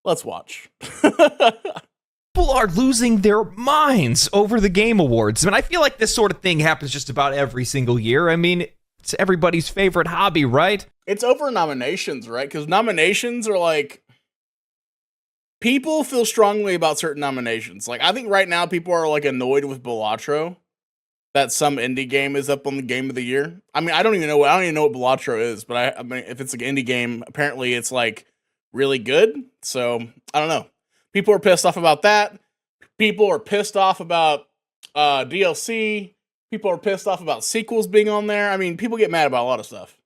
Let's watch. People are losing their minds over the Game Awards. I mean, I feel like this sort of thing happens just about every single year. I mean, it's everybody's favorite hobby, right? It's over nominations, right? Because nominations are like, people feel strongly about certain nominations. Like, I think right now people are like annoyed with Balatro that some indie game is up on the Game of the Year. I mean, I don't even know what Balatro is, but I mean, if it's an indie game, apparently it's like really good. So I don't know. People are pissed off about that. People are pissed off about DLC. People are pissed off about sequels being on there. I mean, people get mad about a lot of stuff.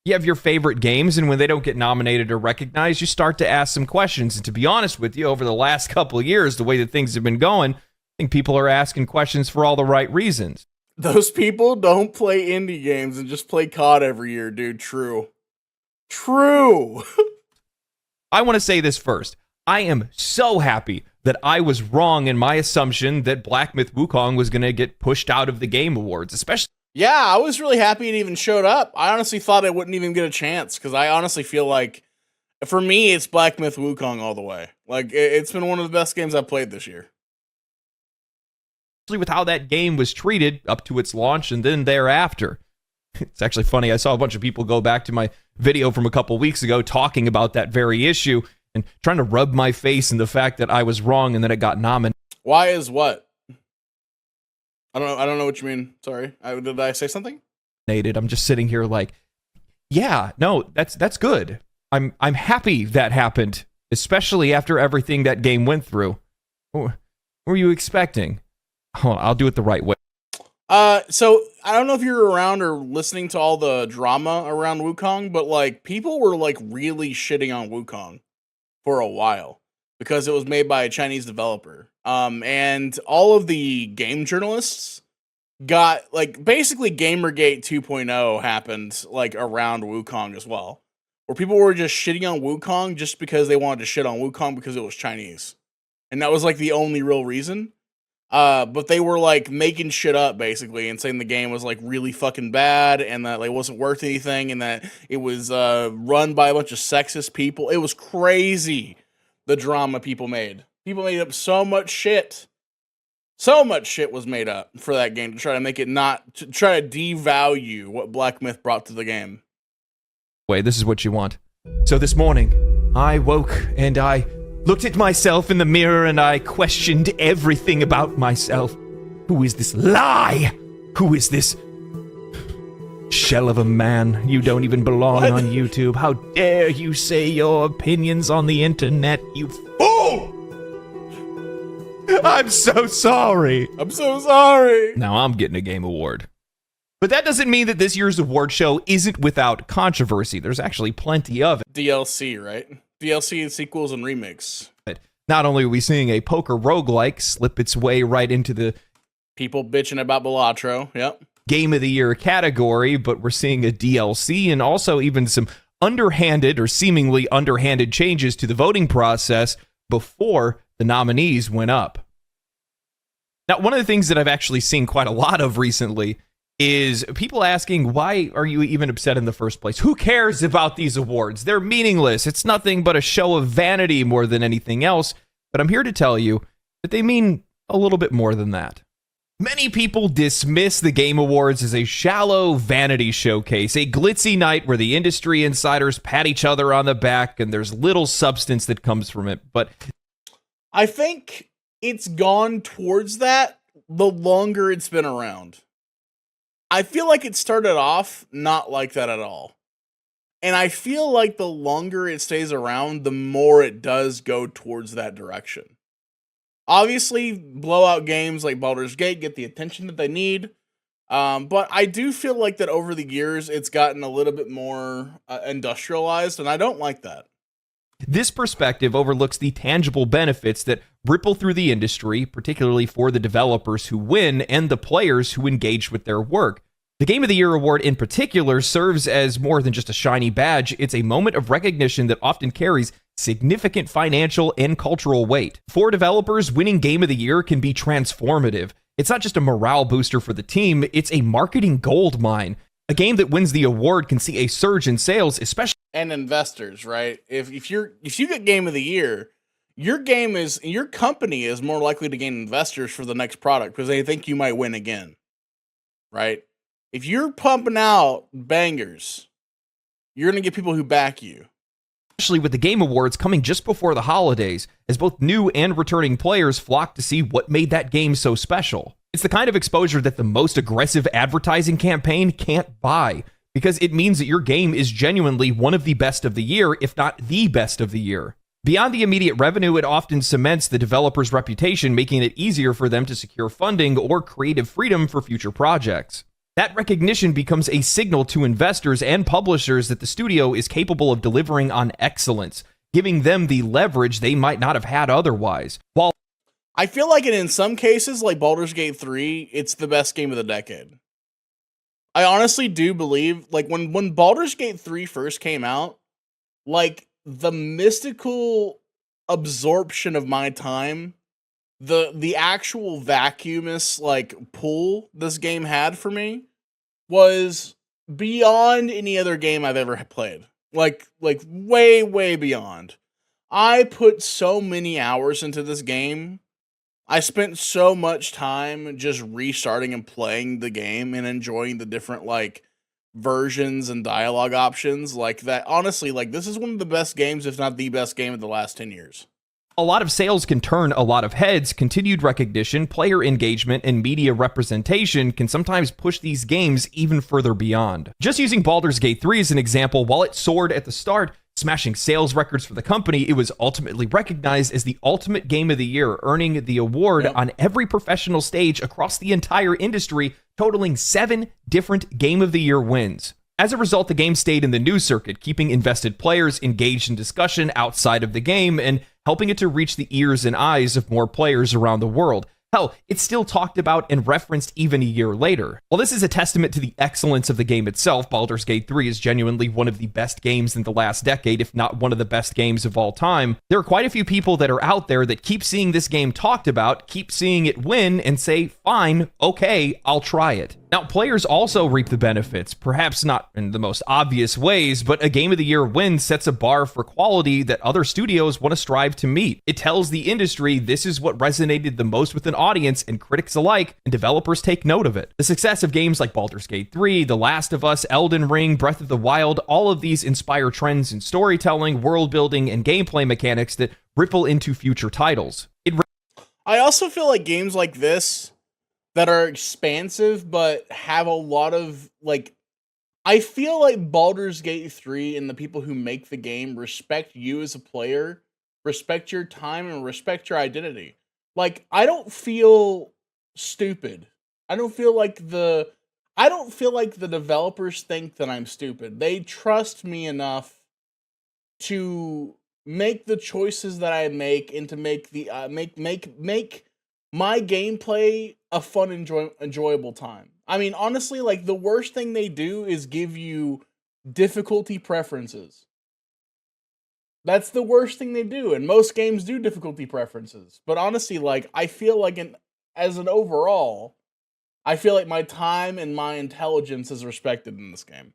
You have your favorite games, and when they don't get nominated or recognized, you start to ask some questions. And to be honest with you, over the last couple of years, the way that things have been going, I think people are asking questions for all the right reasons. Those people don't play indie games and just play COD every year, dude. True. I want to say this first. I am so happy that I was wrong in my assumption that Black Myth Wukong was going to get pushed out of the Game Awards, especially. Yeah, I was really happy it even showed up. I honestly thought it wouldn't even get a chance, because I honestly feel like, for me, it's Black Myth Wukong all the way. Like, it's been one of the best games I've played this year. With how that game was treated up to its launch and then thereafter. It's actually funny. I saw a bunch of people go back to my video from a couple weeks ago talking about that very issue and trying to rub my face in the fact that I was wrong and that it got nominated. Why is what? I don't know what you mean. Sorry. Did I say something? I'm just sitting here like, yeah, no, that's good. I'm happy that happened, especially after everything that game went through. What were you expecting? Hold on, I'll do it the right way. So I don't know if you're around or listening to all the drama around Wukong, but like people were like really shitting on Wukong for a while because it was made by a Chinese developer. And all of the game journalists got like basically Gamergate 2.0 happened like around Wukong as well, where people were just shitting on Wukong just because they wanted to shit on Wukong because it was Chinese. And that was like the only real reason. But they were like making shit up basically and saying the game was like really fucking bad and that like wasn't worth anything and that it was run by a bunch of sexist people. It was crazy the drama people made. People made up so much shit. So much shit was made up for that game to try to make it to try to devalue what Black Myth brought to the game. Wait, this is what you want. So this morning, I woke and I looked at myself in the mirror and I questioned everything about myself. Who is this lie? Who is this shell of a man? You don't even belong on YouTube. How dare you say your opinions on the internet, you fool! I'm so sorry. I'm so sorry. Now I'm getting a Game Award. But that doesn't mean that this year's award show isn't without controversy. There's actually plenty of it. DLC, right? DLC, sequels, and remakes. Not only are we seeing a poker roguelike slip its way right into the people bitching about Balatro, yep, Game of the Year category, but we're seeing a DLC and also even some underhanded or seemingly underhanded changes to the voting process before the nominees went up. Now, one of the things that I've actually seen quite a lot of recently is people asking, why are you even upset in the first place? Who cares about these awards? They're meaningless. It's nothing but a show of vanity more than anything else. But I'm here to tell you that they mean a little bit more than that. Many people dismiss the Game Awards as a shallow vanity showcase, a glitzy night where the industry insiders pat each other on the back and there's little substance that comes from it. But I think it's gone towards that the longer it's been around. I feel like it started off not like that at all. And I feel like the longer it stays around, the more it does go towards that direction. Obviously, blowout games like Baldur's Gate get the attention that they need. But I do feel like that over the years, it's gotten a little bit more industrialized, and I don't like that. This perspective overlooks the tangible benefits that ripple through the industry, particularly for the developers who win and the players who engage with their work. The Game of the Year award in particular serves as more than just a shiny badge. It's a moment of recognition that often carries significant financial and cultural weight. For developers, winning Game of the Year can be transformative. It's not just a morale booster for the team, it's a marketing gold mine. A game that wins the award can see a surge in sales, especially and investors, right? If you get game of the year, your company is more likely to gain investors for the next product because they think you might win again, right? If you're pumping out bangers, you're gonna get people who back you. Especially with the Game Awards coming just before the holidays, as both new and returning players flock to see what made that game so special. It's the kind of exposure that the most aggressive advertising campaign can't buy, because it means that your game is genuinely one of the best of the year, if not the best of the year. Beyond the immediate revenue, it often cements the developer's reputation, making it easier for them to secure funding or creative freedom for future projects. That recognition becomes a signal to investors and publishers that the studio is capable of delivering on excellence, giving them the leverage they might not have had otherwise. While I feel like in some cases, like Baldur's Gate 3, it's the best game of the decade. I honestly do believe, like, when Baldur's Gate 3 first came out, like, the mystical absorption of my time, the actual vacuumous, like, pull this game had for me was beyond any other game I've ever played. Like way, way beyond. I put so many hours into this game. I spent so much time just restarting and playing the game and enjoying the different, like, versions and dialogue options like that. Honestly, like, this is one of the best games, if not the best game of the last 10 years. A lot of sales can turn a lot of heads. Continued recognition, player engagement, and media representation can sometimes push these games even further beyond. Just using Baldur's Gate 3 as an example, while it soared at the start, smashing sales records for the company, it was ultimately recognized as the ultimate game of the year, earning the award on every professional stage across the entire industry, totaling 7 different Game of the Year wins. As a result, the game stayed in the news circuit, keeping invested players engaged in discussion outside of the game and helping it to reach the ears and eyes of more players around the world. Hell, it's still talked about and referenced even a year later. While this is a testament to the excellence of the game itself, Baldur's Gate 3 is genuinely one of the best games in the last decade, if not one of the best games of all time. There are quite a few people that are out there that keep seeing this game talked about, keep seeing it win, and say, fine, okay, I'll try it. Now, players also reap the benefits, perhaps not in the most obvious ways, but a Game of the Year win sets a bar for quality that other studios want to strive to meet. It tells the industry this is what resonated the most with an audience and critics alike, and developers take note of it. The success of games like Baldur's Gate 3, The Last of Us, Elden Ring, Breath of the Wild, all of these inspire trends in storytelling, world building, and gameplay mechanics that ripple into future titles. I also feel like games like this that are expansive but have a lot of, like, I feel like Baldur's Gate 3 and the people who make the game respect you as a player, respect your time, and respect your identity. Like, I don't feel stupid. I don't feel like the developers think that I'm stupid. They trust me enough to make the choices that I make and to make the make my gameplay a fun, enjoyable time. I mean, honestly, like, the worst thing they do is give you difficulty preferences. That's the worst thing they do, and most games do difficulty preferences. But honestly, like, I feel like as an overall, I feel like my time and my intelligence is respected in this game.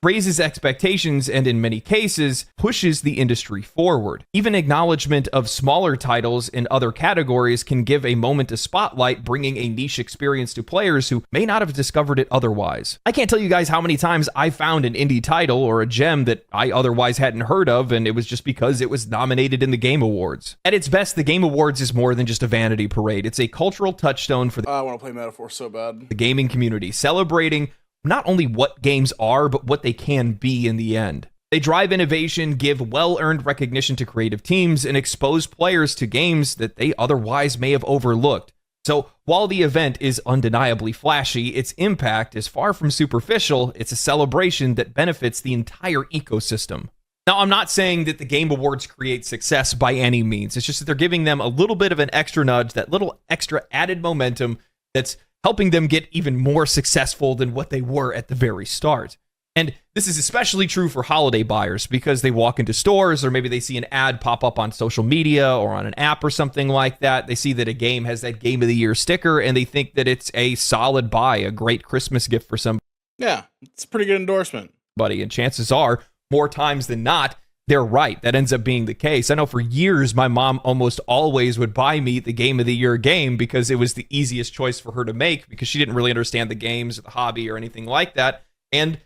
Raises expectations and in many cases pushes the industry forward. Even acknowledgement of smaller titles in other categories can give a moment of spotlight, bringing a niche experience to players who may not have discovered it otherwise. I can't tell you guys how many times I found an indie title or a gem that I otherwise hadn't heard of, and it was just because it was nominated in the Game Awards. At its best, the Game Awards is more than just a vanity parade. It's a cultural touchstone for I want to play Metaphor so bad. The gaming community, celebrating not only what games are, but what they can be in the end. They drive innovation, give well-earned recognition to creative teams, and expose players to games that they otherwise may have overlooked. So while the event is undeniably flashy, its impact is far from superficial. It's a celebration that benefits the entire ecosystem. Now, I'm not saying that the Game Awards create success by any means. It's just that they're giving them a little bit of an extra nudge, that little extra added momentum that's helping them get even more successful than what they were at the very start. And this is especially true for holiday buyers because they walk into stores, or maybe they see an ad pop up on social media or on an app or something like that. They see that a game has that Game of the Year sticker and they think that it's a solid buy, a great Christmas gift for somebody. Yeah, it's a pretty good endorsement. Buddy, and chances are, more times than not, they're right. That ends up being the case. I know for years, my mom almost always would buy me the Game of the Year game because it was the easiest choice for her to make because she didn't really understand the games or the hobby or anything like that. And,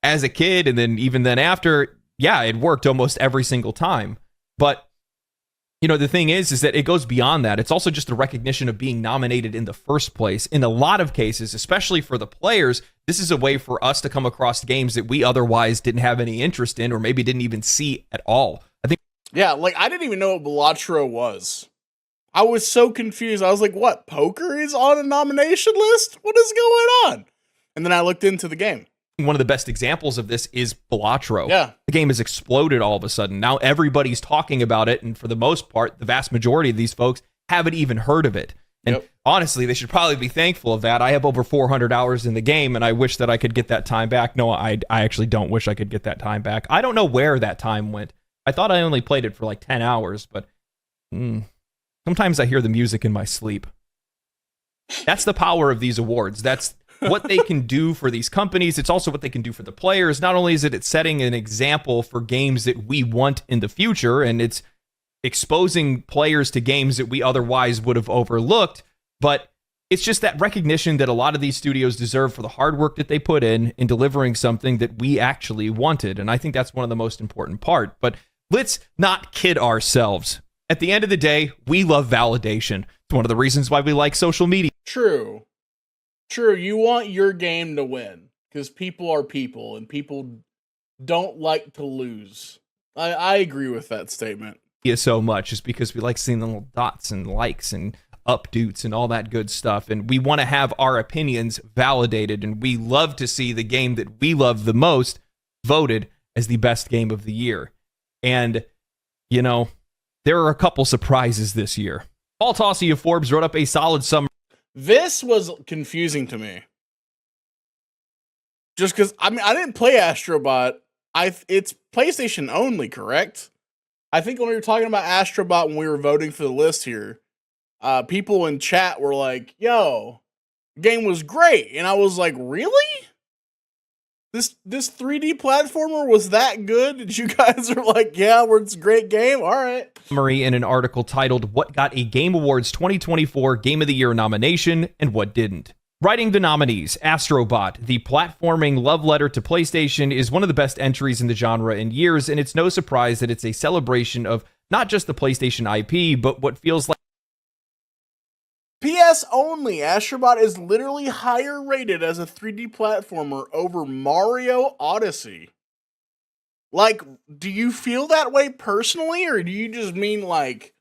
as a kid and then even then after, yeah, it worked almost every single time. But the thing is that it goes beyond that. It's also just a recognition of being nominated in the first place. In a lot of cases, especially for the players, this is a way for us to come across games that we otherwise didn't have any interest in or maybe didn't even see at all. I think. Yeah, like I didn't even know what Balatro was. I was so confused. I was like, what? Poker is on a nomination list? What is going on? And then I looked into the game. One of the best examples of this is Balatro. Yeah. The game has exploded all of a sudden. Now everybody's talking about it, and for the most part, the vast majority of these folks haven't even heard of it. And honestly, they should probably be thankful of that. I have over 400 hours in the game, and I wish that I could get that time back. No, I actually don't wish I could get that time back. I don't know where that time went. I thought I only played it for like 10 hours, but sometimes I hear the music in my sleep. That's the power of these awards. That's what they can do for these companies. It's also what they can do for the players. Not only is it setting an example for games that we want in the future, and it's exposing players to games that we otherwise would have overlooked, but it's just that recognition that a lot of these studios deserve for the hard work that they put in delivering something that we actually wanted. And I think that's one of the most important part. But let's not kid ourselves. At the end of the day, we love validation. It's one of the reasons why we like social media. True. You want your game to win because people are people and people don't like to lose. I agree with that statement. So much is because we like seeing the little dots and likes and updates and all that good stuff. And we want to have our opinions validated. And we love to see the game that we love the most voted as the best game of the year. And, there are a couple surprises this year. Paul Tossi of Forbes wrote up a solid summary. This was confusing to me. Just because, I didn't play Astrobot. It's PlayStation only, correct? I think when we were talking about Astrobot when we were voting for the list here, people in chat were like, yo, the game was great. And I was like, really? This 3D platformer was that good? And you guys are like, yeah, it's a great game. All right. Summary in an article titled What Got a Game Awards 2024 Game of the Year nomination and What Didn't. Writing the nominees, Astrobot, the platforming love letter to PlayStation, is one of the best entries in the genre in years, and it's no surprise that it's a celebration of not just the PlayStation IP, but what feels like PS only. Astrobot is literally higher rated as a 3D platformer over Mario Odyssey. Like, do you feel that way personally, or do you just mean like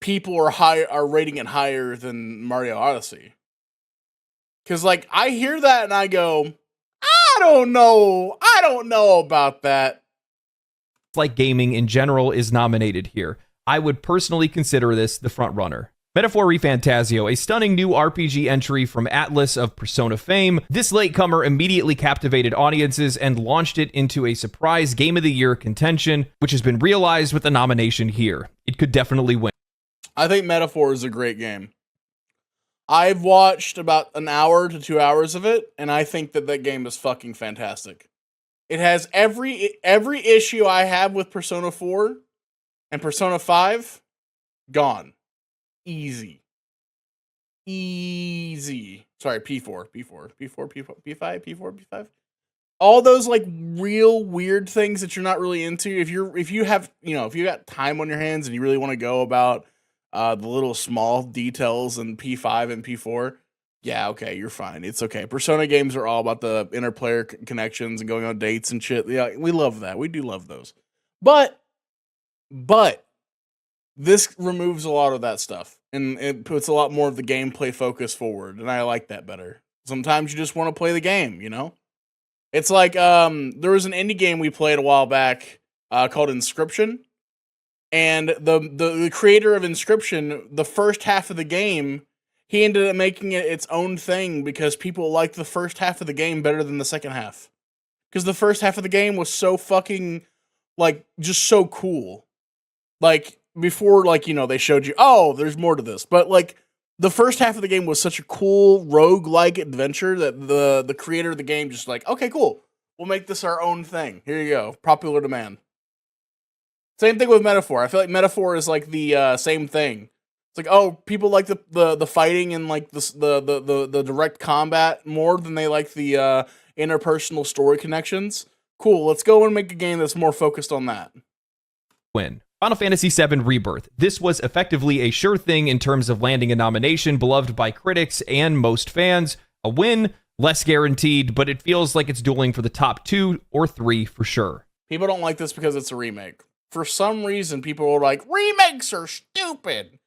people are rating it higher than Mario Odyssey? Because like I hear that and I go, I don't know about that. Like gaming in general is nominated here. I would personally consider this the front runner. Metaphor Refantasio, a stunning new RPG entry from Atlas of Persona fame. This latecomer immediately captivated audiences and launched it into a surprise Game of the Year contention, which has been realized with the nomination here. It could definitely win. I think Metaphor is a great game. I've watched about an hour to 2 hours of it, and I think that game is fucking fantastic. It has every issue I have with Persona 4 and Persona 5 gone. Easy. Sorry, P4, P5, P5. All those like real weird things that you're not really into. If you got time on your hands and you really want to go about the little small details in P5 and P4, yeah, okay, you're fine. It's okay. Persona games are all about the interplayer connections and going on dates and shit. Yeah, we love that. We do love those. But this removes a lot of that stuff, and it puts a lot more of the gameplay focus forward, and I like that better. Sometimes you just want to play the game, It's like, there was an indie game we played a while back called Inscription, and the creator of Inscription, the first half of the game, he ended up making it its own thing because people liked the first half of the game better than the second half. Because the first half of the game was so fucking, like, just so cool. Like, before, like, they showed you, oh, there's more to this. But, like, the first half of the game was such a cool rogue-like adventure that the creator of the game just like, okay, cool, we'll make this our own thing. Here you go, popular demand. Same thing with Metaphor. I feel like Metaphor is like the same thing. It's like, oh, people like the fighting and like the direct combat more than they like the interpersonal story connections. Cool, let's go and make a game that's more focused on that. Win. Final Fantasy VII Rebirth. This was effectively a sure thing in terms of landing a nomination, beloved by critics and most fans. A win, less guaranteed, but it feels like it's dueling for the top 2 or 3 for sure. People don't like this because it's a remake. For some reason, people are like, remakes are stupid.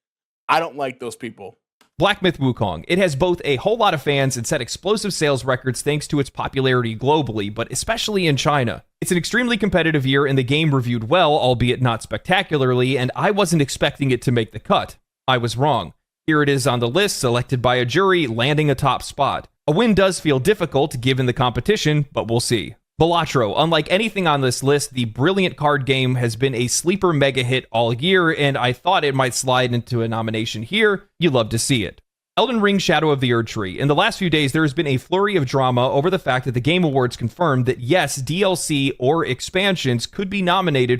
I don't like those people. Black Myth Wukong. It has both a whole lot of fans and set explosive sales records thanks to its popularity globally, but especially in China. It's an extremely competitive year and the game reviewed well, albeit not spectacularly, and I wasn't expecting it to make the cut. I was wrong. Here it is on the list, selected by a jury, landing a top spot. A win does feel difficult given the competition, but we'll see. Balatro. Unlike anything on this list, the brilliant card game has been a sleeper mega hit all year, and I thought it might slide into a nomination here. You love to see it. Elden Ring Shadow of the Erdtree. In the last few days, there has been a flurry of drama over the fact that the Game Awards confirmed that yes, DLC or expansions could be nominated.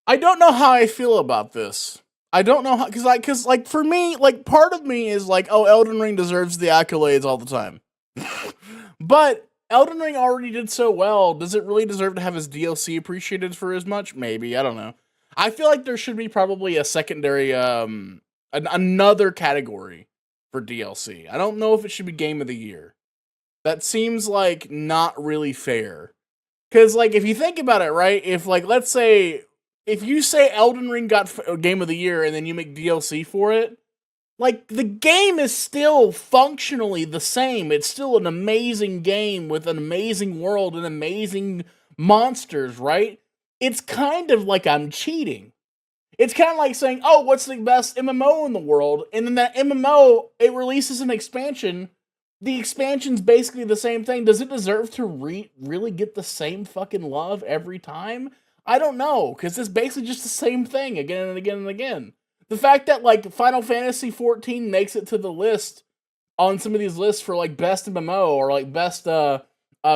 I don't know how I feel about this. I don't know how, because for me, like, part of me is like, oh, Elden Ring deserves the accolades all the time. But Elden Ring already did so well. Does it really deserve to have his DLC appreciated for as much? Maybe. I don't know. I feel like there should be probably a secondary, another category for DLC. I don't know if it should be Game of the Year. That seems like not really fair. Because, like, if you think about it, right? If, like, let's say, if you say Elden Ring got Game of the Year and then you make DLC for it, like, the game is still functionally the same. It's still an amazing game with an amazing world and amazing monsters, right? It's kind of like I'm cheating. It's kind of like saying, oh, what's the best MMO in the world? And then that MMO, it releases an expansion. The expansion's basically the same thing. Does it deserve to really get the same fucking love every time? I don't know, because it's basically just the same thing again and again and again. The fact that, like, Final Fantasy XIV makes it to the list on some of these lists for, like, best MMO or, like, best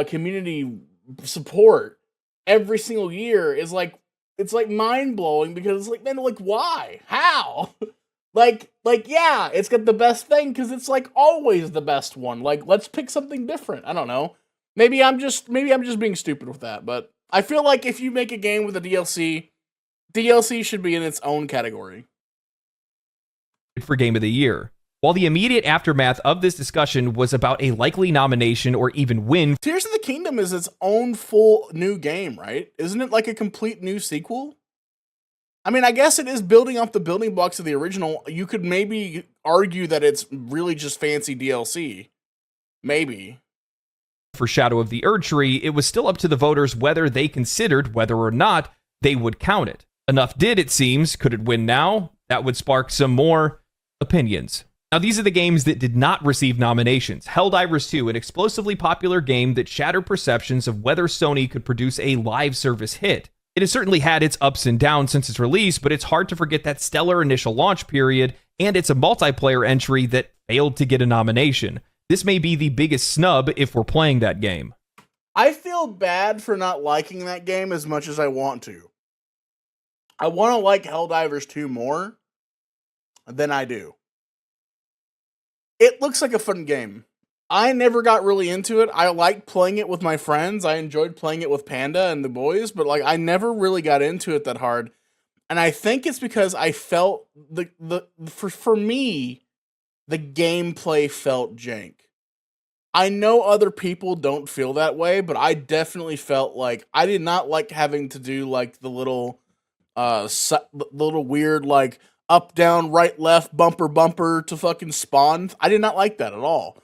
community support every single year is, like, it's, like, mind-blowing because it's like, man, like, why? How? like, yeah, it's got the best thing because it's, like, always the best one. Like, let's pick something different. I don't know. Maybe I'm just being stupid with that, but I feel like if you make a game with a DLC should be in its own category. For Game of the Year. While the immediate aftermath of this discussion was about a likely nomination or even win. Tears of the Kingdom is its own full new game, right? Isn't it like a complete new sequel? I mean, I guess it is building off the building blocks of the original. You could maybe argue that it's really just fancy DLC. Maybe. For Shadow of the Erdtree, it was still up to the voters whether they considered whether or not they would count it. Enough did, it seems. Could it win now? That would spark some more opinions. Now, these are the games that did not receive nominations. Helldivers 2, an explosively popular game that shattered perceptions of whether Sony could produce a live service hit. It has certainly had its ups and downs since its release, but it's hard to forget that stellar initial launch period, and it's a multiplayer entry that failed to get a nomination. This may be the biggest snub if we're playing that game. I feel bad for not liking that game as much as I want to. I want to like Helldivers 2 more than I do. It looks like a fun game. I never got really into it. I liked playing it with my friends. I enjoyed playing it with Panda and the boys, but like I never really got into it that hard. And I think it's because I felt for me, the gameplay felt jank. I know other people don't feel that way, but I definitely felt like I did not like having to do like the little weird like up, down, right, left, bumper to fucking spawn. I did not like that at all.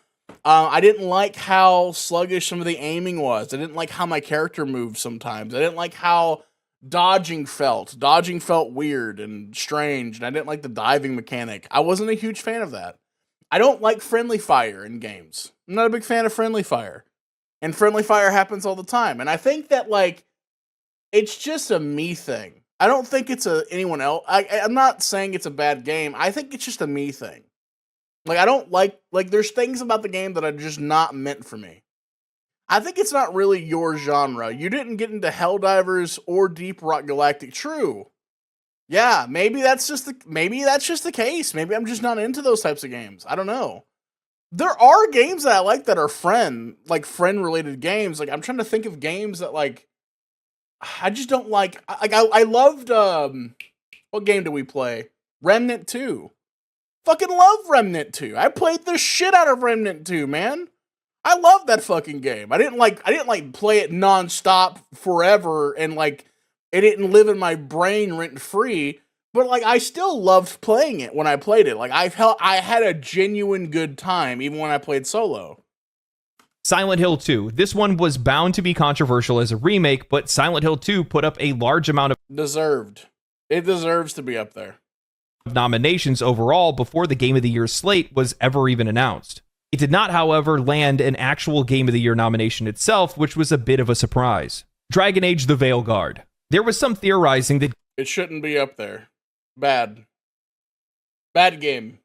I didn't like how sluggish some of the aiming was. I didn't like how my character moved sometimes. I didn't like how dodging felt. Dodging felt weird and strange, and I didn't like the diving mechanic. I wasn't a huge fan of that. I don't like friendly fire in games. I'm not a big fan of friendly fire. And friendly fire happens all the time. And I think that, like, it's just a me thing. I don't think it's anyone else. I'm not saying it's a bad game. I think it's just a me thing. Like, I don't like there's things about the game that are just not meant for me. I think it's not really your genre. You didn't get into Helldivers or Deep Rock Galactic. True. Yeah, maybe that's just the case. Maybe I'm just not into those types of games. I don't know. There are games that I like that are friend related games. Like, I'm trying to think of games that like I just don't like. I loved what game did we play? Remnant 2. Fucking love Remnant 2. I played the shit out of Remnant 2, man. I love that fucking game. I didn't play it nonstop forever and like it didn't live in my brain rent free, but like I still loved playing it when I played it. Like I had a genuine good time even when I played solo. Silent Hill 2. This one was bound to be controversial as a remake, but Silent Hill 2 put up a large amount of It deserves to be up there. Nominations overall before the Game of the Year slate was ever even announced. It did not, however, land an actual Game of the Year nomination itself, which was a bit of a surprise. Dragon Age: The Veilguard. There was some theorizing that it shouldn't be up there. Bad game.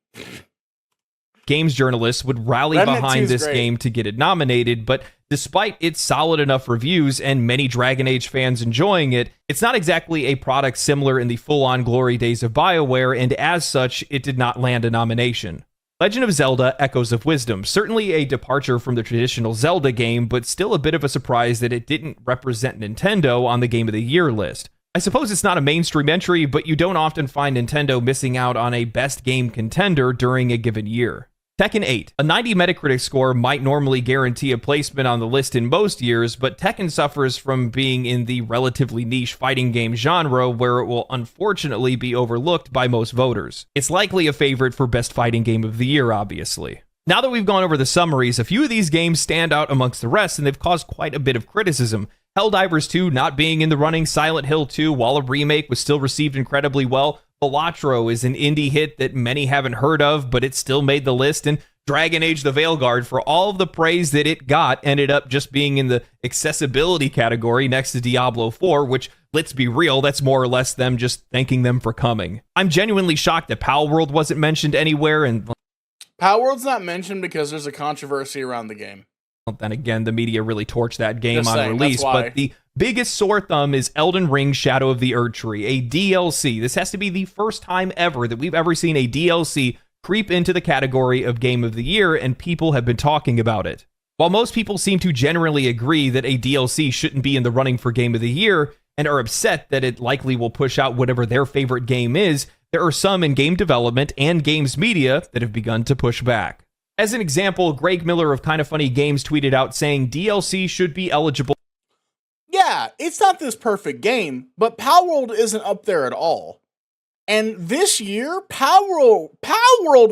games journalists would rally behind this game to get it nominated, but despite its solid enough reviews and many Dragon Age fans enjoying it, it's not exactly a product similar in the full-on glory days of BioWare, and as such, it did not land a nomination. Legend of Zelda: Echoes of Wisdom, certainly a departure from the traditional Zelda game, but still a bit of a surprise that it didn't represent Nintendo on the Game of the Year list. I suppose it's not a mainstream entry, but you don't often find Nintendo missing out on a best game contender during a given year. Tekken 8. A 90 Metacritic score might normally guarantee a placement on the list in most years, but Tekken suffers from being in the relatively niche fighting game genre where it will unfortunately be overlooked by most voters. It's likely a favorite for best fighting game of the year, obviously. Now that we've gone over the summaries, a few of these games stand out amongst the rest, and they've caused quite a bit of criticism. Helldivers 2 not being in the running, Silent Hill 2, while a remake, was still received incredibly well. Balatro is an indie hit that many haven't heard of, but it still made the list, and Dragon Age: The Veilguard, for all of the praise that it got, ended up just being in the accessibility category next to Diablo 4, which, let's be real, that's more or less them just thanking them for coming. I'm genuinely shocked that Palworld wasn't mentioned anywhere, and Palworld's not mentioned because there's a controversy around the game. Then again, the media really torched that game Just on saying, release, that's why. but the biggest sore thumb is Elden Ring: Shadow of the Erdtree, a DLC. This has to be the first time ever that we've ever seen a DLC creep into the category of Game of the Year, and people have been talking about it. While most people seem to generally agree that a DLC shouldn't be in the running for Game of the Year, and are upset that it likely will push out whatever their favorite game is, there are some in game development and games media that have begun to push back. As an example, Greg Miller of Kinda Funny Games tweeted out saying DLC should be eligible. Yeah, it's not this perfect game, but Palworld isn't up there at all. And this year, Palworld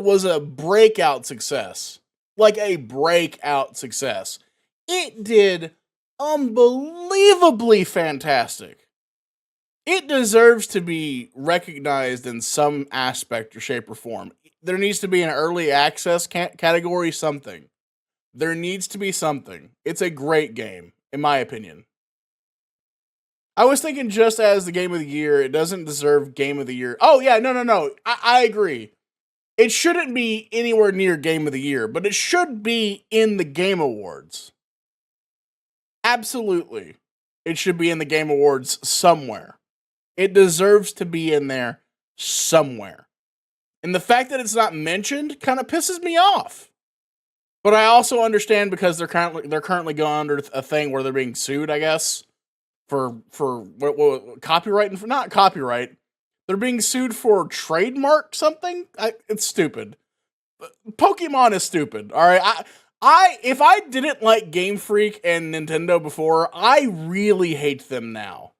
was a breakout success. Like a breakout success. It did unbelievably fantastic. It deserves to be recognized in some aspect or shape or form. There needs to be an early access category, something. There needs to be something. It's a great game, in my opinion. I was thinking just as the Game of the Year, it doesn't deserve Game of the Year. Oh, yeah, no. I agree. It shouldn't be anywhere near Game of the Year, but it should be in the Game Awards. Absolutely. It should be in the Game Awards somewhere. It deserves to be in there somewhere. And the fact that it's not mentioned kind of pisses me off. But I also understand because they're currently going under a thing where they're being sued, I guess, for what copyright, not copyright. They're being sued for trademark something. It's stupid. Pokemon is stupid. All right, if I didn't like Game Freak and Nintendo before, I really hate them now.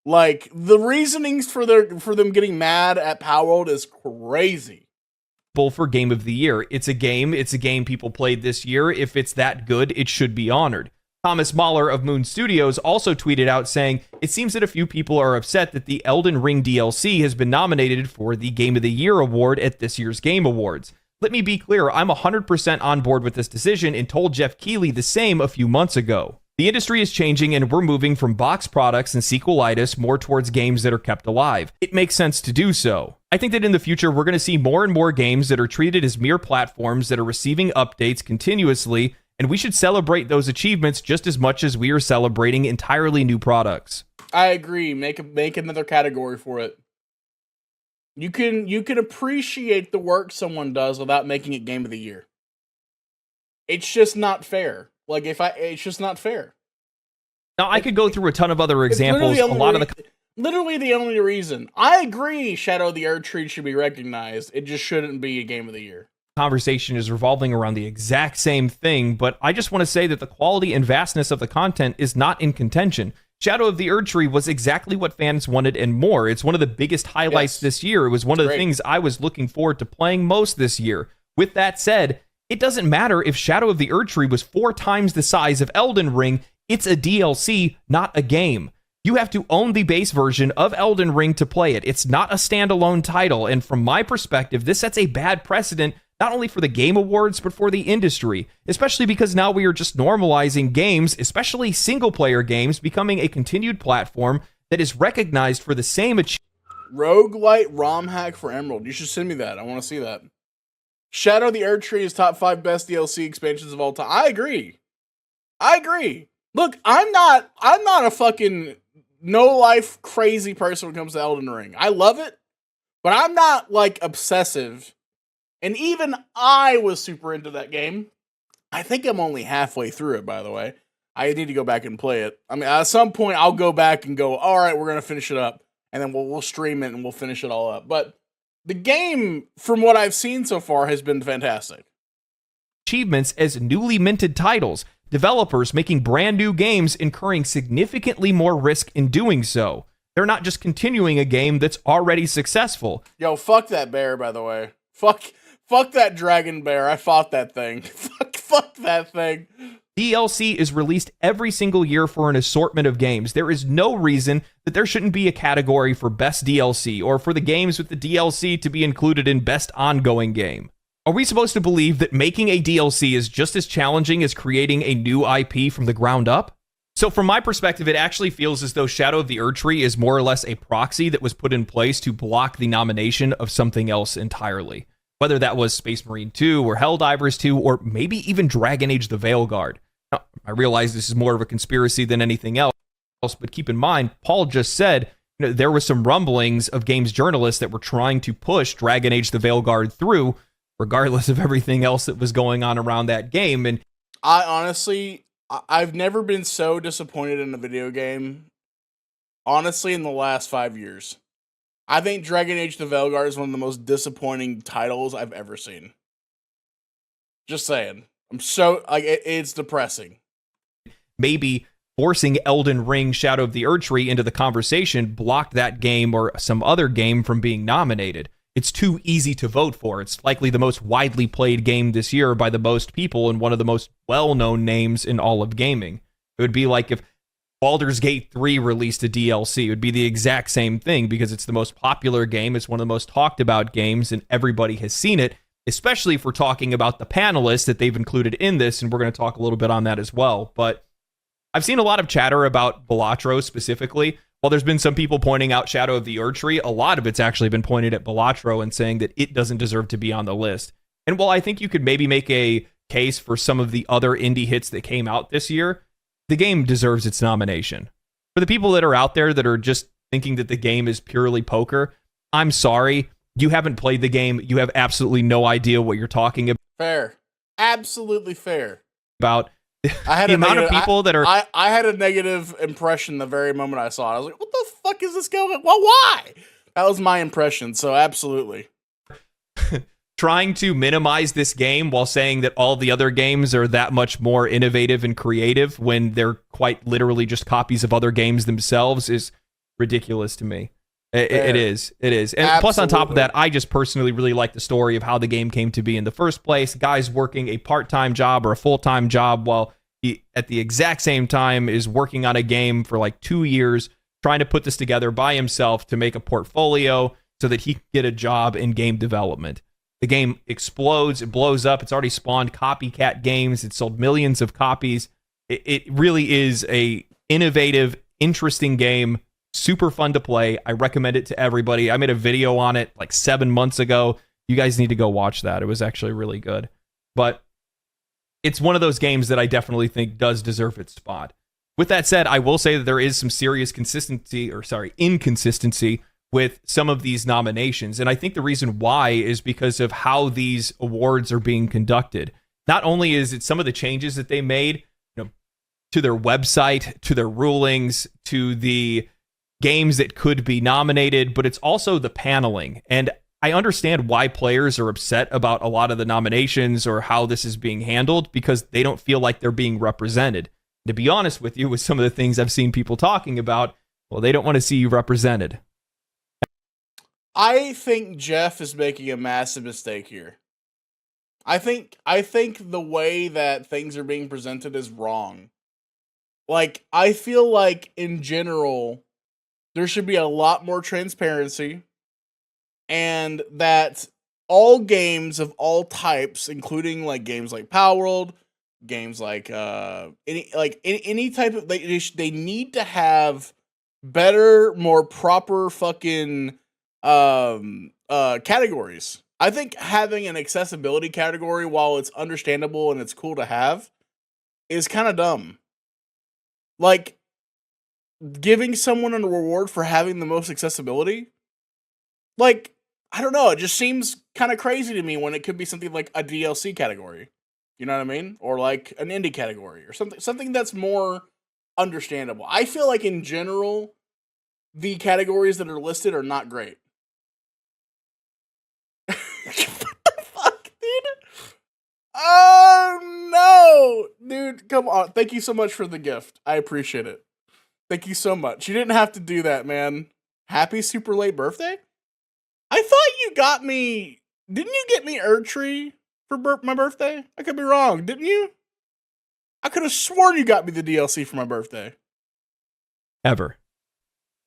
Like, the reasonings for them getting mad at Palworld is crazy. For Game of the Year. It's a game people played this year. If it's that good, it should be honored. Thomas Mahler of Moon Studios also tweeted out saying, it seems that a few people are upset that the Elden Ring DLC has been nominated for the Game of the Year award at this year's Game Awards. Let me be clear, I'm 100% on board with this decision and told Geoff Keighly the same a few months ago. The industry is changing and we're moving from box products and sequelitis more towards games that are kept alive. It makes sense to do so. I think that in the future, we're going to see more and more games that are treated as mere platforms that are receiving updates continuously, and we should celebrate those achievements just as much as we are celebrating entirely new products. I agree. Make another category for it. You can appreciate the work someone does without making it Game of the Year. It's just not fair. It's just not fair. Now, I could go through a ton of other examples. Literally the only reason. I agree Shadow of the Erdtree should be recognized. It just shouldn't be a Game of the Year. Conversation is revolving around the exact same thing, but I just want to say that the quality and vastness of the content is not in contention. Shadow of the Erdtree was exactly what fans wanted and more. It's one of the biggest highlights this year. It was one of the things I was looking forward to playing most this year. With that said, it doesn't matter if Shadow of the Erdtree was 4 times the size of Elden Ring. It's a DLC, not a game. You have to own the base version of Elden Ring to play it. It's not a standalone title, and from my perspective, this sets a bad precedent not only for the Game Awards, but for the industry, especially because now we are just normalizing games, especially single-player games, becoming a continued platform that is recognized for the same achievement. Roguelite ROM hack for Emerald. You should send me that. I want to see that. Shadow of the Erdtree is top 5 best DLC expansions of all time. I agree. Look, I'm not a fucking no-life crazy person when it comes to Elden Ring. I love it, but I'm not, obsessive. And even I was super into that game. I think I'm only halfway through it, by the way. I need to go back and play it. I mean, at some point, I'll go back and go, all right, we're going to finish it up. And then we'll stream it and we'll finish it all up. But the game, from what I've seen so far, has been fantastic. Achievements as newly minted titles, developers making brand new games incurring significantly more risk in doing so. They're not just continuing a game that's already successful. Yo, fuck that bear, by the way. Fuck that dragon bear. I fought that thing. Fuck that thing. DLC is released every single year for an assortment of games. There is no reason that there shouldn't be a category for best DLC or for the games with the DLC to be included in best ongoing game. Are we supposed to believe that making a DLC is just as challenging as creating a new IP from the ground up? So from my perspective, it actually feels as though Shadow of the Erdtree is more or less a proxy that was put in place to block the nomination of something else entirely. Whether that was Space Marine 2 or Helldivers 2 or maybe even Dragon Age the Veilguard. Now, I realize this is more of a conspiracy than anything else, but keep in mind, Paul just said there was some rumblings of games journalists that were trying to push Dragon Age the Veilguard through, regardless of everything else that was going on around that game. And I've never been so disappointed in a video game, honestly, in the last 5 years. I think Dragon Age the Veilguard is one of the most disappointing titles I've ever seen. Just saying. I'm so, it's depressing. Maybe forcing Elden Ring Shadow of the Erdtree into the conversation blocked that game or some other game from being nominated. It's too easy to vote for. It's likely the most widely played game this year by the most people and one of the most well-known names in all of gaming. It would be like if Baldur's Gate 3 released a DLC. It would be the exact same thing because it's the most popular game. It's one of the most talked about games and everybody has seen it, especially if we're talking about the panelists that they've included in this, and we're going to talk a little bit on that as well. But I've seen a lot of chatter about Balatro specifically. While there's been some people pointing out Shadow of the Erdtree, a lot of it's actually been pointed at Balatro and saying that it doesn't deserve to be on the list. And while I think you could maybe make a case for some of the other indie hits that came out this year, the game deserves its nomination. For the people that are out there that are just thinking that the game is purely poker, I'm sorry. You haven't played the game. You have absolutely no idea what you're talking about. Fair. Absolutely fair. About I had the amount of people that are... I had a negative impression the very moment I saw it. I was like, what the fuck is this going on? Well, why? That was my impression, so absolutely. Trying to minimize this game while saying that all the other games are that much more innovative and creative when they're quite literally just copies of other games themselves is ridiculous to me. It is. And absolutely. Plus, on top of that, I just personally really like the story of how the game came to be in the first place. Guys working a part-time job or a full-time job while he, at the exact same time, is working on a game for like 2 years, trying to put this together by himself to make a portfolio so that he can get a job in game development. The game explodes, it blows up, it's already spawned copycat games, it sold millions of copies. It really is a innovative, interesting game. Super fun to play. I recommend it to everybody. I made a video on it like 7 months ago. You guys need to go watch that. It was actually really good. But it's one of those games that I definitely think does deserve its spot. With that said, I will say that there is some serious inconsistency with some of these nominations. And I think the reason why is because of how these awards are being conducted. Not only is it some of the changes that they made, to their website, to their rulings, to the games that could be nominated, but it's also the paneling. And I understand why players are upset about a lot of the nominations or how this is being handled, because they don't feel like they're being represented. To be honest with you, with some of the things I've seen people talking about, well, they don't want to see you represented. I think Geoff is making a massive mistake here. I think the way that things are being presented is wrong. Like, I feel like in general, there should be a lot more transparency, and that all games of all types, including like games like Palworld, games like any type of, they need to have better, more proper fucking categories. I think having an accessibility category, while it's understandable and it's cool to have, is kind of dumb. Like, giving someone a reward for having the most accessibility, like, I don't know, it just seems kind of crazy to me when it could be something like a DLC category. You know what I mean? Or like an indie category or something that's more understandable. I feel like in general, the categories that are listed are not great. What the fuck, dude? Oh no, dude, come on. Thank you so much for the gift. I appreciate it. Thank you so much. You didn't have to do that, man. Happy super late birthday? I thought you got me. Didn't you get me Erdtree for my birthday? I could be wrong. Didn't you? I could have sworn you got me the DLC for my birthday. Ever.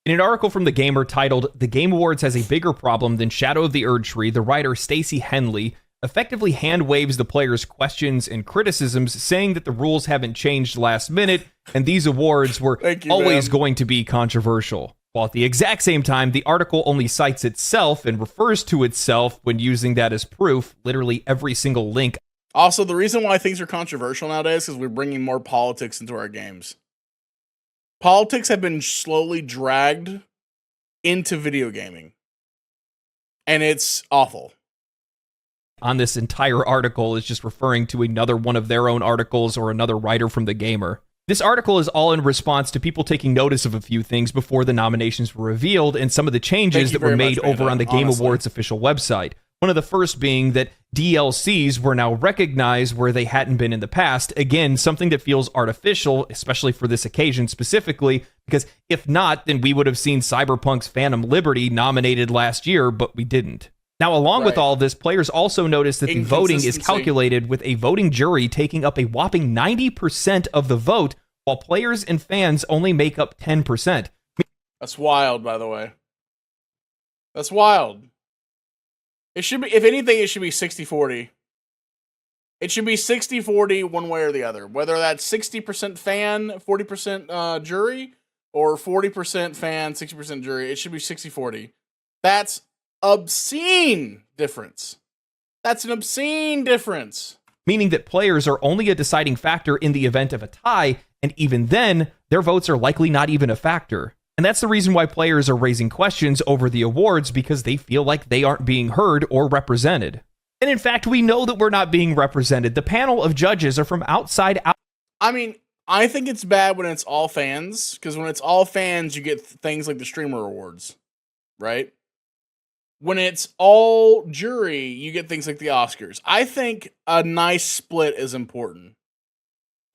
In an article from The Gamer titled "The Game Awards Has a Bigger Problem Than Shadow of the Erdtree," the writer Stacey Henley effectively hand waves the players' questions and criticisms, saying that the rules haven't changed last minute and these awards were always going to be controversial. While at the exact same time, the article only cites itself and refers to itself when using that as proof, literally every single link. Also, the reason why things are controversial nowadays is we're bringing more politics into our games. Politics have been slowly dragged into video gaming, and it's awful. On this entire article is just referring to another one of their own articles or another writer from The Gamer. This article is all in response to people taking notice of a few things before the nominations were revealed and some of the changes that were made over on the Game Awards official website. One of the first being that DLCs were now recognized where they hadn't been in the past. Again, something that feels artificial, especially for this occasion specifically, because if not, then we would have seen Cyberpunk's Phantom Liberty nominated last year, but we didn't. Now, along with all this, players also noticed that the voting is calculated with a voting jury taking up a whopping 90% of the vote, while players and fans only make up 10%. That's wild, by the way. That's wild. It should be, if anything, it should be 60-40. It should be 60-40 one way or the other. Whether that's 60% fan, 40% jury, or 40% fan, 60% jury, it should be 60-40. That's obscene difference. That's an obscene difference. Meaning that players are only a deciding factor in the event of a tie, and even then, their votes are likely not even a factor. And that's the reason why players are raising questions over the awards, because they feel like they aren't being heard or represented. And in fact, we know that we're not being represented. The panel of judges are from outside out. I mean, I think it's bad when it's all fans, because when it's all fans, you get things like the streamer awards, right? When it's all jury, you get things like the Oscars. I think a nice split is important.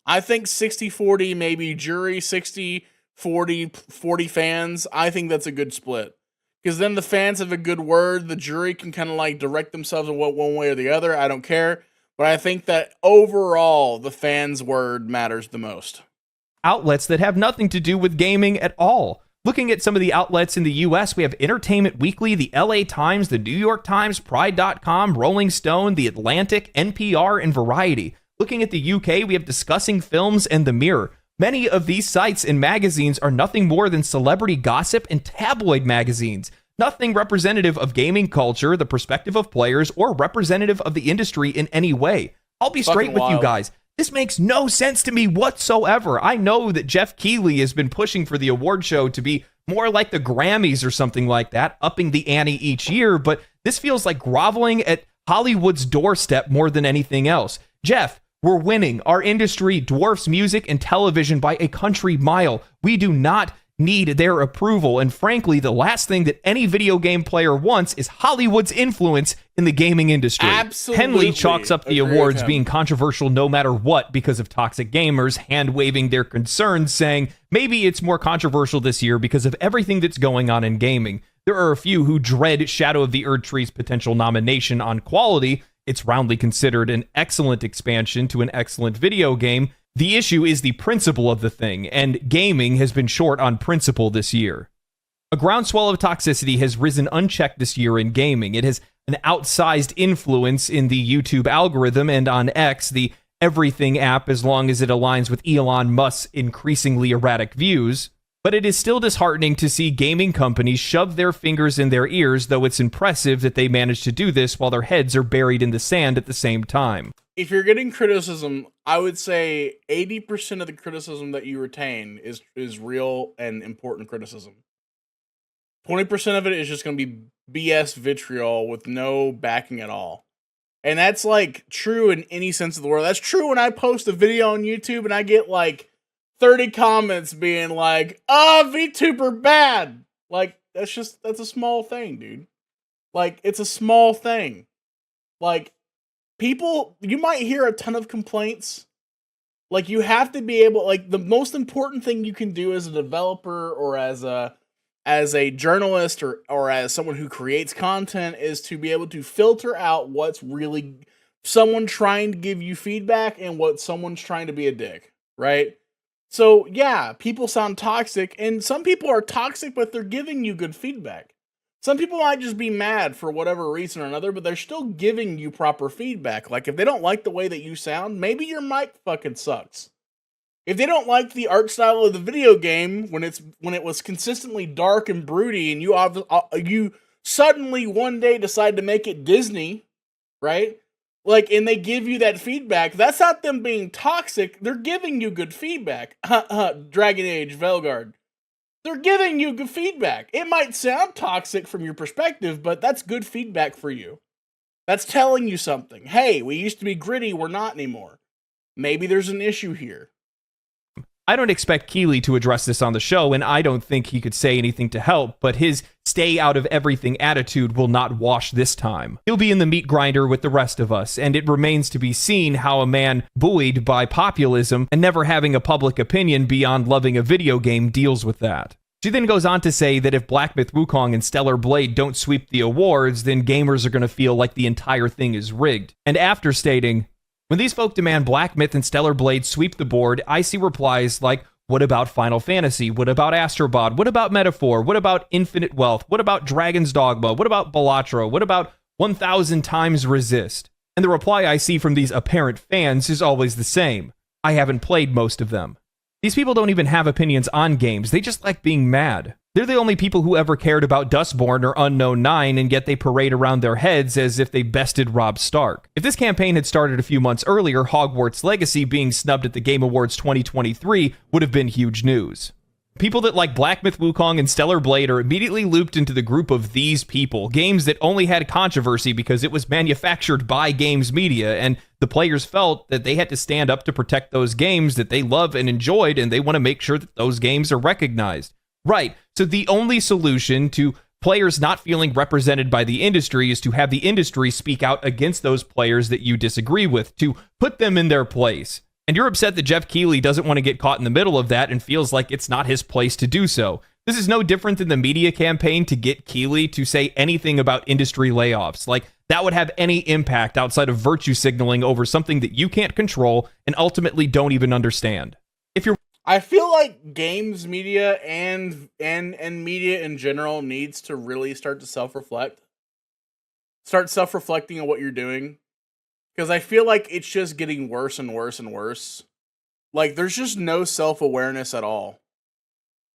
I think 60-40, maybe jury, 60-40 fans. I think that's a good split. Because then the fans have a good word. The jury can kind of like direct themselves in one way or the other. I don't care. But I think that overall, the fans' word matters the most. Outlets that have nothing to do with gaming at all. Looking at some of the outlets in the US, we have Entertainment Weekly, the LA Times, the New York Times, Pride.com, Rolling Stone, The Atlantic, NPR, and Variety. Looking at the UK, we have Discussing Films and The Mirror. Many of these sites and magazines are nothing more than celebrity gossip and tabloid magazines. Nothing representative of gaming culture, the perspective of players, or representative of the industry in any way. I'll be straight with you guys. This makes no sense to me whatsoever. I know that Geoff Keighly has been pushing for the award show to be more like the Grammys or something like that, upping the ante each year, but this feels like groveling at Hollywood's doorstep more than anything else. Jeff, we're winning. Our industry dwarfs music and television by a country mile. We do not need their approval, and frankly, the last thing that any video game player wants is Hollywood's influence in the gaming industry. Absolutely. Henley chalks up the awards being controversial no matter what because of toxic gamers, hand-waving their concerns, saying maybe it's more controversial this year because of everything that's going on in gaming. There are a few who dread Shadow of the Erdtree's potential nomination on quality. It's roundly considered an excellent expansion to an excellent video game. The issue is the principle of the thing, and gaming has been short on principle this year. A groundswell of toxicity has risen unchecked this year in gaming. It has an outsized influence in the YouTube algorithm and on X, the everything app, as long as it aligns with Elon Musk's increasingly erratic views. But it is still disheartening to see gaming companies shove their fingers in their ears, though it's impressive that they manage to do this while their heads are buried in the sand at the same time. If you're getting criticism, I would say 80% of the criticism that you retain is real and important criticism. 20% of it is just going to be BS vitriol with no backing at all. And that's like true in any sense of the word. That's true when I post a video on YouTube and I get like 30 comments being like, VTuber bad. Like, that's a small thing, dude. Like, it's a small thing. Like, people, you might hear a ton of complaints. Like, you have to be able, like, the most important thing you can do as a developer or as a journalist or as someone who creates content is to be able to filter out what's really someone trying to give you feedback and what someone's trying to be a dick, right? So, yeah, people sound toxic, and some people are toxic, but they're giving you good feedback. Some people might just be mad for whatever reason or another, but they're still giving you proper feedback. Like, if they don't like the way that you sound, maybe your mic fucking sucks. If they don't like the art style of the video game when it was consistently dark and broody, and you suddenly one day decide to make it Disney, right? Like, and they give you that feedback. That's not them being toxic. They're giving you good feedback. Dragon Age, Velgard. They're giving you good feedback. It might sound toxic from your perspective, but that's good feedback for you. That's telling you something. Hey, we used to be gritty, we're not anymore. Maybe there's an issue here. I don't expect Keighly to address this on the show, and I don't think he could say anything to help, but his stay out of everything attitude will not wash this time. He'll be in the meat grinder with the rest of us, and it remains to be seen how a man buoyed by populism and never having a public opinion beyond loving a video game deals with that. She then goes on to say that if Black Myth Wukong and Stellar Blade don't sweep the awards, then gamers are going to feel like the entire thing is rigged. And after stating, when these folk demand Black Myth and Stellar Blade sweep the board, I see replies like, what about Final Fantasy? What about Astrobot? What about Metaphor? What about Infinite Wealth? What about Dragon's Dogma? What about Balatro? What about 1000 Times Resist? And the reply I see from these apparent fans is always the same. I haven't played most of them. These people don't even have opinions on games. They just like being mad. They're the only people who ever cared about Dustborn or Unknown 9, and yet they parade around their heads as if they bested Rob Stark. If this campaign had started a few months earlier, Hogwarts Legacy being snubbed at the Game Awards 2023 would have been huge news. People that like Black Myth Wukong and Stellar Blade are immediately looped into the group of these people, games that only had controversy because it was manufactured by Games Media, and the players felt that they had to stand up to protect those games that they love and enjoyed, and they want to make sure that those games are recognized. Right, so the only solution to players not feeling represented by the industry is to have the industry speak out against those players that you disagree with, to put them in their place. And you're upset that Geoff Keighly doesn't want to get caught in the middle of that and feels like it's not his place to do so. This is no different than the media campaign to get Keighly to say anything about industry layoffs. Like, that would have any impact outside of virtue signaling over something that you can't control and ultimately don't even understand. I feel like games media and media in general needs to really start to self-reflect. Start self-reflecting on what you're doing. because I feel like it's just getting worse and worse and worse. Like, there's just no self-awareness at all.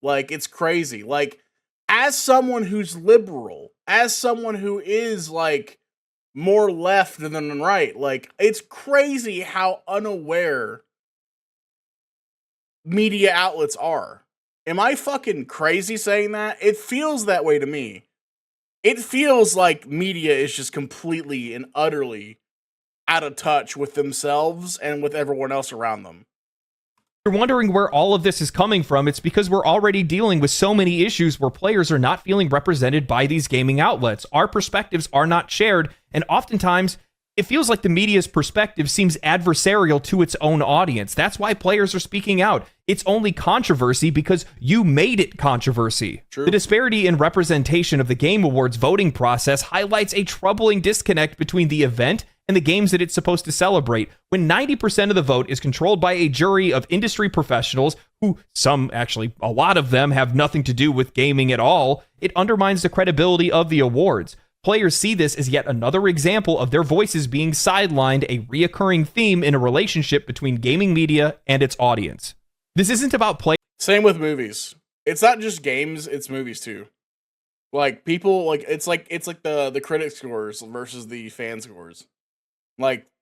Like, it's crazy. Like, as someone who's liberal, as someone who is, like, more left than right, like, it's crazy how unaware media outlets are. Am I fucking crazy saying that? It feels that way to me. It feels like media is just completely and utterly out of touch with themselves and with everyone else around them. You're wondering where all of this is coming from. It's because we're already dealing with so many issues where players are not feeling represented by these gaming outlets. Our perspectives are not shared, and oftentimes it feels like the media's perspective seems adversarial to its own audience. That's why players are speaking out. It's only controversy because you made it controversy. True. The disparity in representation of the Game Awards voting process highlights a troubling disconnect between the event and the games that it's supposed to celebrate. When 90% of the vote is controlled by a jury of industry professionals, who a lot of them have nothing to do with gaming at all, it undermines the credibility of the awards. Players see this as yet another example of their voices being sidelined, a reoccurring theme in a relationship between gaming media and its audience. This isn't about play. Same with movies. It's not just games, it's movies too. Like, people, like, it's like the critic scores versus the fan scores.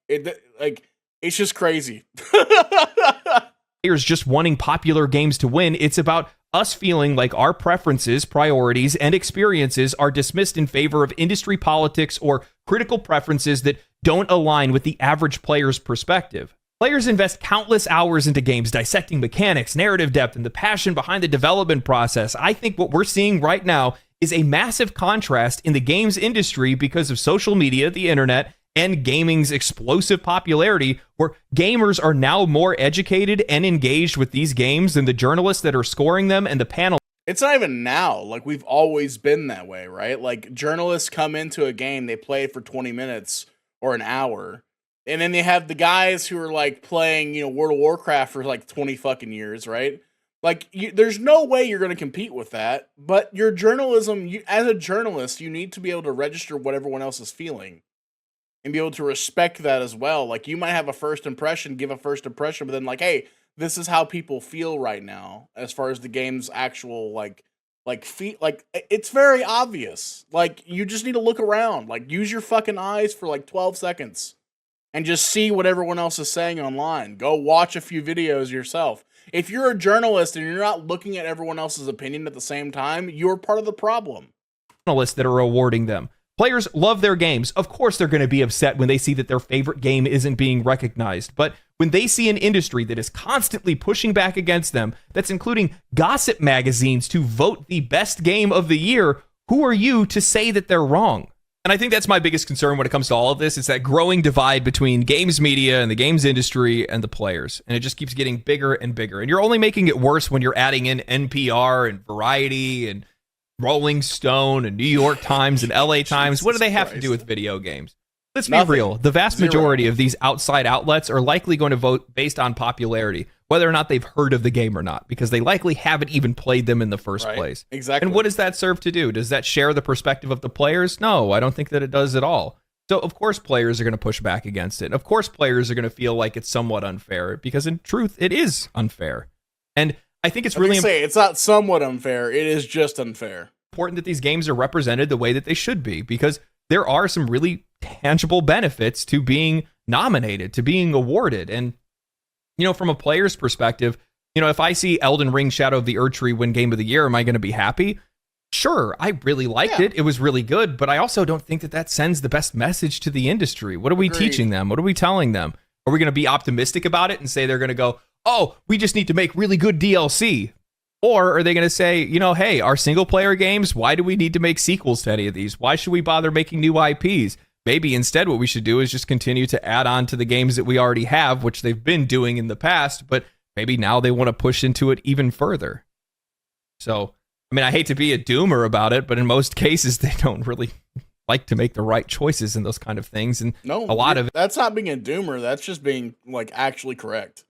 It's just crazy. Players just wanting popular games to win. It's about us feeling like our preferences, priorities, and experiences are dismissed in favor of industry politics or critical preferences that don't align with the average player's perspective. Players invest countless hours into games, dissecting mechanics, narrative depth, and the passion behind the development process. I think what we're seeing right now is a massive contrast in the games industry because of social media, the internet, and gaming's explosive popularity, where gamers are now more educated and engaged with these games than the journalists that are scoring them and the panel. It's not even now. Like, we've always been that way, right? Like, journalists come into a game, they play it for 20 minutes or an hour, and then they have the guys who are, like, playing, World of Warcraft for, like, 20 fucking years, right? Like, there's no way you're going to compete with that, but your journalism, as a journalist, you need to be able to register what everyone else is feeling. And be able to respect that as well. Like, you might have a first impression, give a first impression, but then, like, hey, this is how people feel right now as far as the game's actual, it's very obvious. Like, you just need to look around. Like, use your fucking eyes for, 12 seconds and just see what everyone else is saying online. Go watch a few videos yourself. If you're a journalist and you're not looking at everyone else's opinion at the same time, you're part of the problem. Journalists that are awarding them. Players love their games. Of course, they're going to be upset when they see that their favorite game isn't being recognized. But when they see an industry that is constantly pushing back against them, that's including gossip magazines to vote the best game of the year, who are you to say that they're wrong? And I think that's my biggest concern when it comes to all of this. It's that growing divide between games media and the games industry and the players. And it just keeps getting bigger and bigger. And you're only making it worse when you're adding in NPR and Variety and Rolling Stone and New York Times and LA Times. What do they have to do with video games? Let's be real. The vast majority of these outside outlets are likely going to vote based on popularity, whether or not they've heard of the game or not, because they likely haven't even played them in the first place. Exactly. And what does that serve to do? Does that share the perspective of the players? No, I don't think that it does at all. So, of course, players are going to push back against it. Of course, players are going to feel like it's somewhat unfair, because in truth, it is unfair. And I think it's really it's not somewhat unfair. It is just unfair. Important that these games are represented the way that they should be, because there are some really tangible benefits to being nominated, to being awarded. And, from a player's perspective, if I see Elden Ring Shadow of the Erdtree win Game of the Year, am I going to be happy? Sure, I really liked it. It was really good, but I also don't think that sends the best message to the industry. What are we teaching them? What are we telling them? Are we going to be optimistic about it and say they're going to go, oh, we just need to make really good DLC? Or are they going to say, hey, our single player games, why do we need to make sequels to any of these? Why should we bother making new IPs? Maybe instead what we should do is just continue to add on to the games that we already have, which they've been doing in the past, but maybe now they want to push into it even further. So, I hate to be a doomer about it, but in most cases, they don't really like to make the right choices in those kind of things. And no, a lot of that's not being a doomer. That's just being actually correct.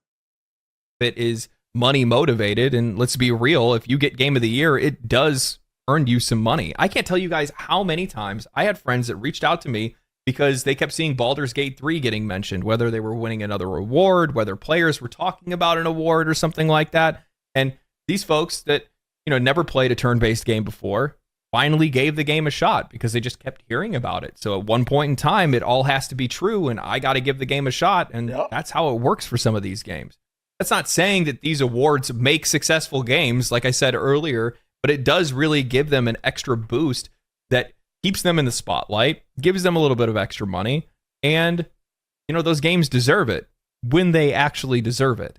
It is money motivated, and let's be real, if you get Game of the Year, it does earn you some money. I can't tell you guys how many times I had friends that reached out to me because they kept seeing Baldur's Gate 3 getting mentioned, whether they were winning another award, whether players were talking about an award or something like that. And these folks that, never played a turn-based game before finally gave the game a shot because they just kept hearing about it. So at one point in time, it all has to be true, and I got to give the game a shot. And that's how it works for some of these games. That's not saying that these awards make successful games, like I said earlier, but it does really give them an extra boost that keeps them in the spotlight, gives them a little bit of extra money, and, those games deserve it when they actually deserve it.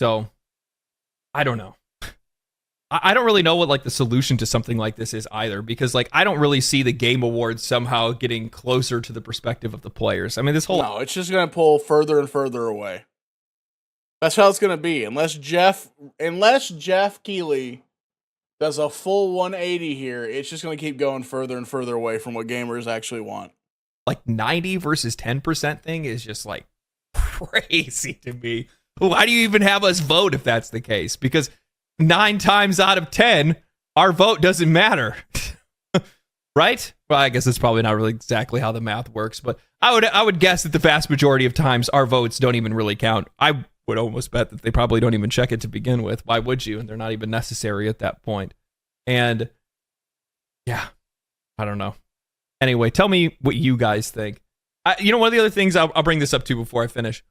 So, I don't know. I don't really know what, like, the solution to something like this is either, because, like, I don't really see the Game Awards somehow getting closer to the perspective of the players. I mean, this whole... No, it's just going to pull further and further away. That's how it's going to be. Unless Geoff Keighly does a full 180 here, it's just going to keep going further and further away from what gamers actually want. Like, 90 versus 10% thing is just, like, crazy to me. Why do you even have us vote if that's the case? Because 9 times out of 10, our vote doesn't matter. Right? Well, I guess it's probably not really exactly how the math works, but I would guess that the vast majority of times our votes don't even really count. I would almost bet that they probably don't even check it to begin with. Why would you? And they're not even necessary at that point. And yeah, I don't know. Anyway, tell me what you guys think. One of the other things I'll bring this up to before I finish.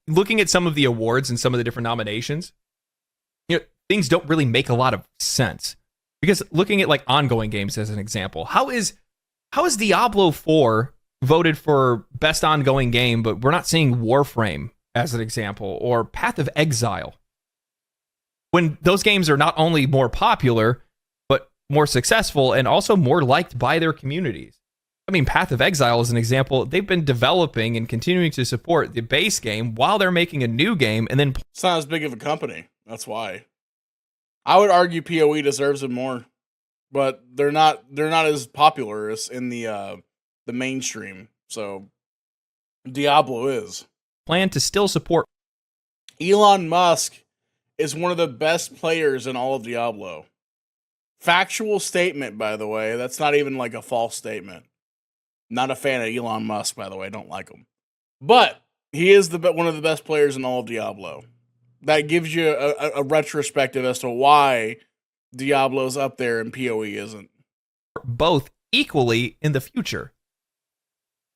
Looking at some of the awards and some of the different nominations, things don't really make a lot of sense. Because looking at, like, ongoing games as an example, how is Diablo 4 voted for best ongoing game, but we're not seeing Warframe as an example, or Path of Exile, when those games are not only more popular, but more successful and also more liked by their communities? I mean, Path of Exile is an example. They've been developing and continuing to support the base game while they're making a new game, and then... It's not as big of a company. That's why. I would argue PoE deserves it more, but they're not as popular as in the mainstream. So Diablo is. Plan to still support. Elon Musk is one of the best players in all of Diablo. Factual statement, by the way. That's not even like a false statement. Not a fan of Elon Musk, by the way. Don't like him. But he is one of the best players in all of Diablo. That gives you a retrospective as to why Diablo's up there and PoE isn't. Both equally in the future.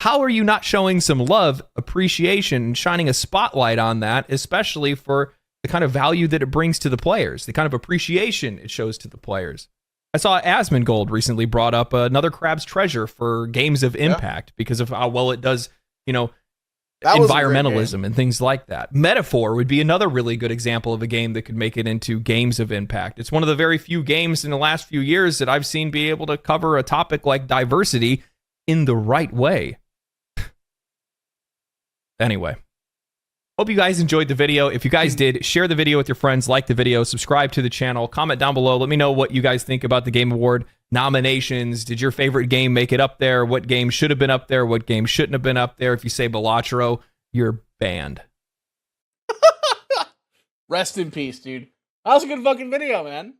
How are you not showing some love, appreciation, and shining a spotlight on that, especially for the kind of value that it brings to the players, the kind of appreciation it shows to the players? I saw Asmongold recently brought up another Crab's Treasure for games of impact because of how well it does, environmentalism and things like that. Metaphor would be another really good example of a game that could make it into games of impact. It's one of the very few games in the last few years that I've seen be able to cover a topic like diversity in the right way. Anyway, hope you guys enjoyed the video. If you guys did, share the video with your friends, like the video, subscribe to the channel, comment down below. Let me know what you guys think about the Game Award nominations. Did your favorite game make it up there? What game should have been up there? What game shouldn't have been up there? If you say Balatro, you're banned. Rest in peace, dude. That was a good fucking video, man.